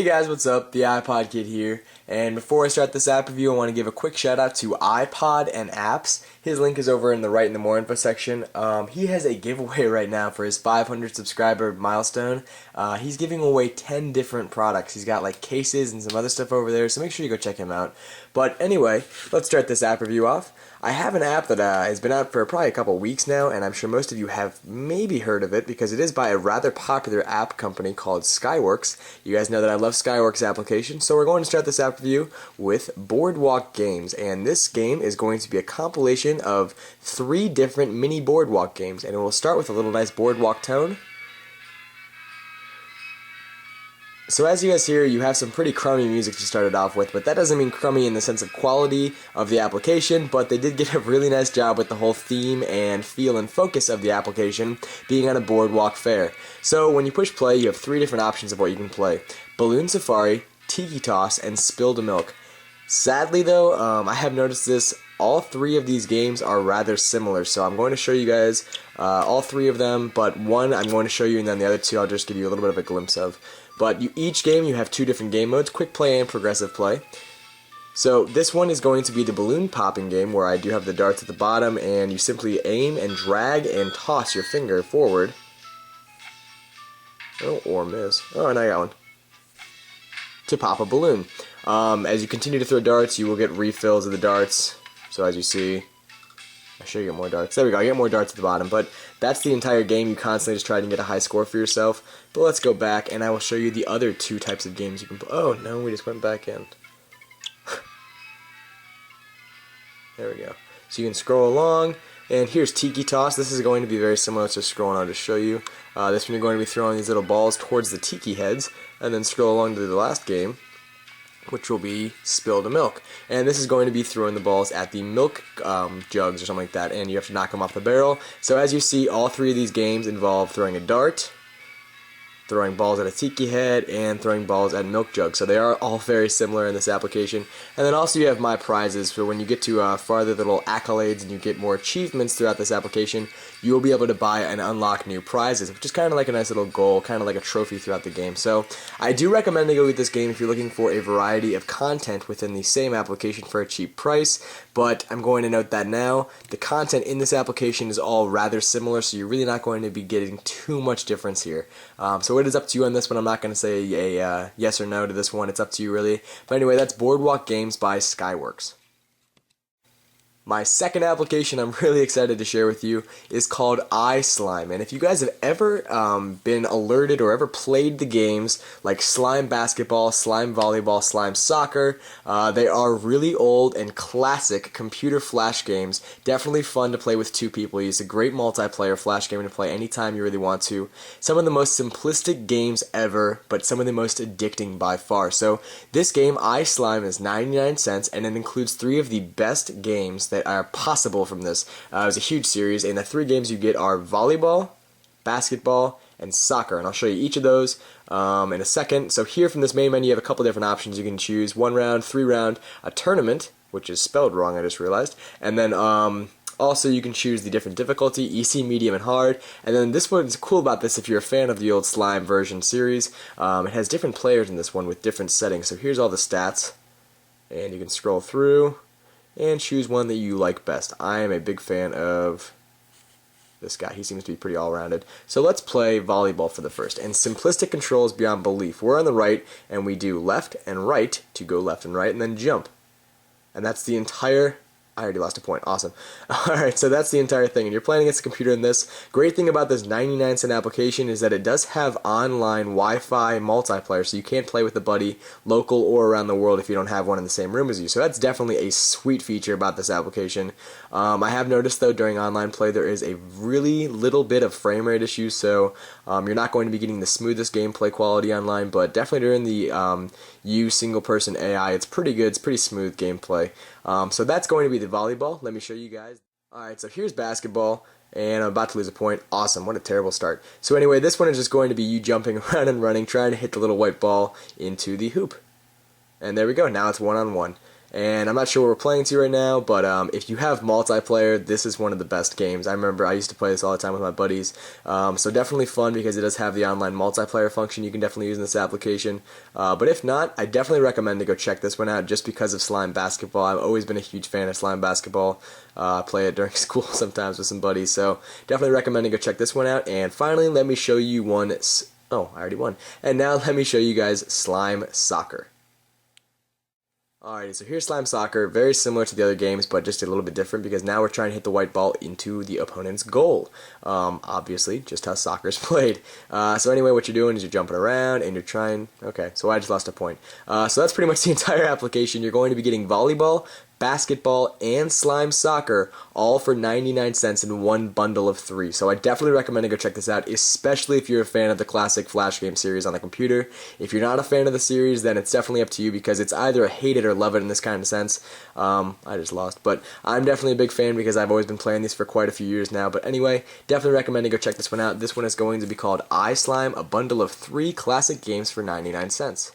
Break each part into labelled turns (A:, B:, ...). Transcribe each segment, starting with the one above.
A: Hey guys, what's up? The iPodKid here, and before I start this app review, I want to give a quick shout out to iPodnApps. His link is over in the right in the more info section. He has a giveaway right now for his 500 subscriber milestone. He's giving away 10 different products. He's got like cases and some other stuff over there, so make sure you go check him out. But anyway, let's start this app review off. I have an app that has been out for probably a couple weeks now, and I'm sure most of you have maybe heard of it because it is by a rather popular app company called Skyworks. You guys know that I love Skyworks applications, so we're going to start this app review with Boardwalk Games, and this game is going to be a compilation of 3 different mini Boardwalk games, and it will start with a little nice Boardwalk tone. So as you guys hear, you have some pretty crummy music to start it off with, but that doesn't mean crummy in the sense of quality of the application, but they did get a really nice job with the whole theme and feel and focus of the application being on a boardwalk fair. So when you push play, you have 3 different options of what you can play: Balloon Safari, Tiki Toss, and Spill the Milk. Sadly though, I have noticed this, all 3 of these games are rather similar, so I'm going to show you guys all 3 of them, but one I'm going to show you and then the other 2 I'll just give you a little bit of a glimpse of. But each game you have 2 different game modes, quick play and progressive play. So this one is going to be the balloon popping game, where I do have the darts at the bottom and you simply aim and drag and toss your finger forward. Oh, or miss. Oh, and I got one. To pop a balloon. As you continue to throw darts, you will get refills of the darts. So as you see, I should get more darts. There we go, I get more darts at the bottom, but that's the entire game. You constantly just try to get a high score for yourself. But let's go back and I will show you the other 2 types of games you can play. Oh, no, we just went back in. There we go. So you can scroll along, and here's Tiki Toss. This is going to be very similar to scrolling. I'll just show you. This one you're going to be throwing these little balls towards the tiki heads, and then scroll along to the last game, which will be Spill the Milk. And this is going to be throwing the balls at the milk jugs or something like that, and you have to knock them off the barrel. So as you see, all 3 of these games involve throwing a dart, throwing balls at a tiki head, and throwing balls at milk jugs. So they are all very similar in this application. And then also you have my prizes, so when you get to farther little accolades and you get more achievements throughout this application, you will be able to buy and unlock new prizes, which is kind of like a nice little goal, kind of like a trophy throughout the game. So I do recommend to go get this game if you're looking for a variety of content within the same application for a cheap price. But I'm going to note that now, the content in this application is all rather similar, so you're really not going to be getting too much difference here. So it is up to you on this one. I'm not going to say a yes or no to this one. It's up to you really. But anyway, that's Boardwalk Games by Skyworks. My second application I'm really excited to share with you is called iSlime, and if you guys have ever been alerted or ever played the games like Slime Basketball, Slime Volleyball, Slime Soccer, they are really old and classic computer flash games. Definitely fun to play with 2 people. It's a great multiplayer flash game to play anytime you really want to. Some of the most simplistic games ever, but some of the most addicting by far. So this game, iSlime, is 99 cents, and it includes 3 of the best games that are possible from this. It was a huge series, and the 3 games you get are volleyball, basketball, and soccer, and I'll show you each of those in a second. So here from this main menu you have a couple different options. You can choose 1 round, 3 round, a tournament, which is spelled wrong, I just realized, and then also you can choose the different difficulty, easy, medium, and hard. And then this one's cool about this, if you're a fan of the old Slime version series, it has different players in this one with different settings. So here's all the stats, and you can scroll through and choose one that you like best. I am a big fan of this guy. He seems to be pretty all-rounded. So let's play volleyball for the first. And simplistic controls beyond belief. We're on the right, and we do left and right to go left and right, and then jump. And that's the entire... I already lost a point. Awesome. Alright, so that's the entire thing. And you're playing against a computer in this. Great thing about this 99 cent application is that it does have online Wi-Fi multiplayer, so you can play with a buddy local or around the world if you don't have one in the same room as you. So that's definitely a sweet feature about this application. I have noticed though during online play there is a really little bit of frame rate issues, so you're not going to be getting the smoothest gameplay quality online, but definitely during the single person AI, it's pretty good. It's pretty smooth gameplay. So that's going to be the volleyball. Let me show you guys. Alright, so here's basketball, and I'm about to lose a point. Awesome, what a terrible start. So anyway, this one is just going to be you jumping around and running, trying to hit the little white ball into the hoop. And there we go, now it's 1-on-1. And I'm not sure what we're playing to right now, but if you have multiplayer, this is one of the best games. I remember I used to play this all the time with my buddies. So definitely fun because it does have the online multiplayer function you can definitely use in this application. But if not, I definitely recommend to go check this one out just because of Slime Basketball. I've always been a huge fan of Slime Basketball. I play it during school sometimes with some buddies, so definitely recommend to go check this one out. And finally, let me show you one. Oh, I already won. And now let me show you guys Slime Soccer. Alrighty, so here's Slime Soccer, very similar to the other games, but just a little bit different because now we're trying to hit the white ball into the opponent's goal. Obviously, just how soccer is played. So anyway, what you're doing is you're jumping around and you're trying... Okay, so I just lost a point. So that's pretty much the entire application. You're going to be getting volleyball, basketball, and Slime Soccer, all for 99 cents in one bundle of 3. So I definitely recommend to go check this out, especially if you're a fan of the classic Flash game series on the computer. If you're not a fan of the series, then it's definitely up to you because it's either a hate it or love it in this kind of sense. I just lost, but I'm definitely a big fan because I've always been playing these for quite a few years now. But anyway, definitely recommend to go check this one out. This one is going to be called iSlime, a bundle of 3 classic games for 99 cents.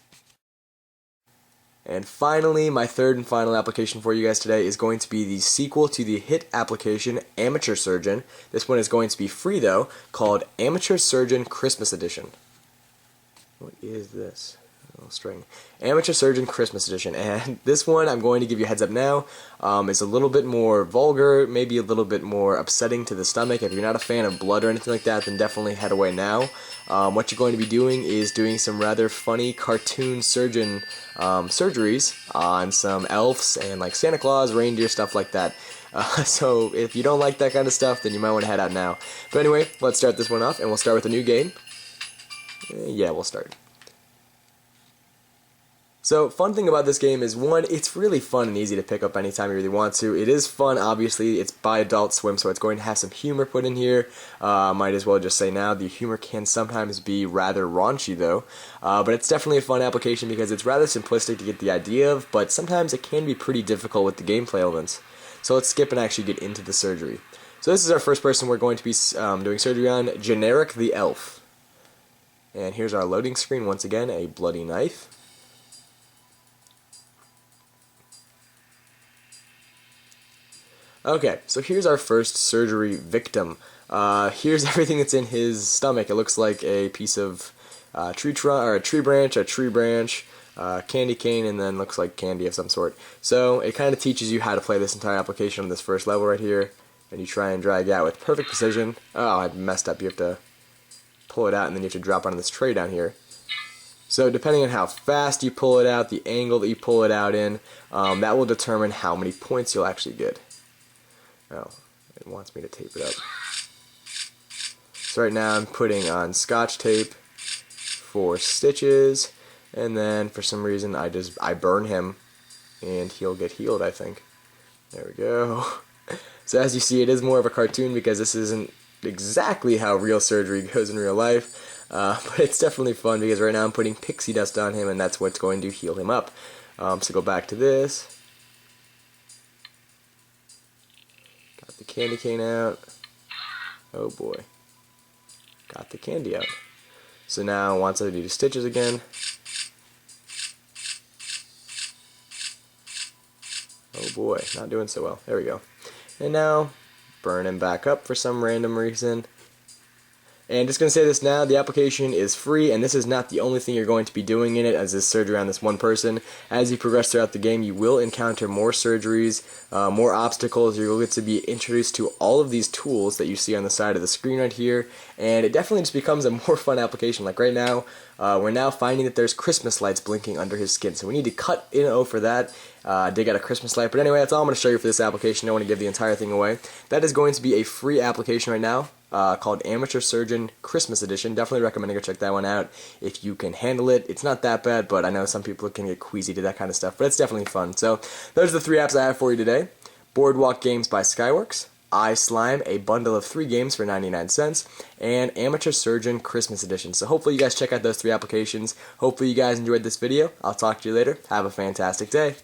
A: And finally, my third and final application for you guys today is going to be the sequel to the hit application Amateur Surgeon. This one is going to be free though, called Amateur Surgeon Christmas Edition. What is this? Little string. Amateur Surgeon Christmas Edition, and this one I'm going to give you a heads up now. It's a little bit more vulgar, maybe a little bit more upsetting to the stomach. If you're not a fan of blood or anything like that, then definitely head away now. What you're going to be doing is doing some rather funny cartoon surgeon surgeries on some elves and like Santa Claus, reindeer, stuff like that. So if you don't like that kind of stuff, then you might want to head out now. But anyway, let's start this one off, and we'll start with a new game. Yeah, we'll start. So, fun thing about this game is, one, it's really fun and easy to pick up anytime you really want to. It is fun, obviously. It's by Adult Swim, so it's going to have some humor put in here. Might as well just say now, the humor can sometimes be rather raunchy, though. But it's definitely a fun application because it's rather simplistic to get the idea of, but sometimes it can be pretty difficult with the gameplay elements. So let's skip and actually get into the surgery. So this is our first person we're going to be doing surgery on, Generic the Elf. And here's our loading screen, once again, a bloody knife. Okay, so here's our first surgery victim. Here's everything that's in his stomach. It looks like a piece of tree branch, candy cane, and then looks like candy of some sort. So it kind of teaches you how to play this entire application on this first level right here, and you try and drag out with perfect precision. Oh, I messed up. You have to pull it out, and then you have to drop it on this tray down here. So depending on how fast you pull it out, the angle that you pull it out in, that will determine how many points you'll actually get. Oh, it wants me to tape it up. So right now I'm putting on Scotch tape for stitches, and then for some reason I burn him, and he'll get healed, I think. There we go. So as you see, it is more of a cartoon because this isn't exactly how real surgery goes in real life, but it's definitely fun because right now I'm putting pixie dust on him, and that's what's going to heal him up. So go back to this. Got the candy cane out. Oh boy. Got the candy out. So now once I do the stitches again. Oh boy, not doing so well. There we go. And now, burn him back up for some random reason. And just going to say this now, the application is free, and this is not the only thing you're going to be doing in it as this surgery on this one person. As you progress throughout the game, you will encounter more surgeries, more obstacles. You will get to be introduced to all of these tools that you see on the side of the screen right here, and it definitely just becomes a more fun application. Like right now, we're now finding that there's Christmas lights blinking under his skin, so we need to cut in O for that. Dig out a Christmas light. But anyway, that's all I'm going to show you for this application. I don't want to give the entire thing away. That is going to be a free application right now called Amateur Surgeon Christmas Edition. Definitely recommend to go check that one out if you can handle it. It's not that bad, but I know some people can get queasy to that kind of stuff. But it's definitely fun. So those are the 3 apps I have for you today. Boardwalk Games by Skyworks, iSlime, a bundle of 3 games for 99 cents, and Amateur Surgeon Christmas Edition. So hopefully you guys check out those 3 applications. Hopefully you guys enjoyed this video. I'll talk to you later. Have a fantastic day.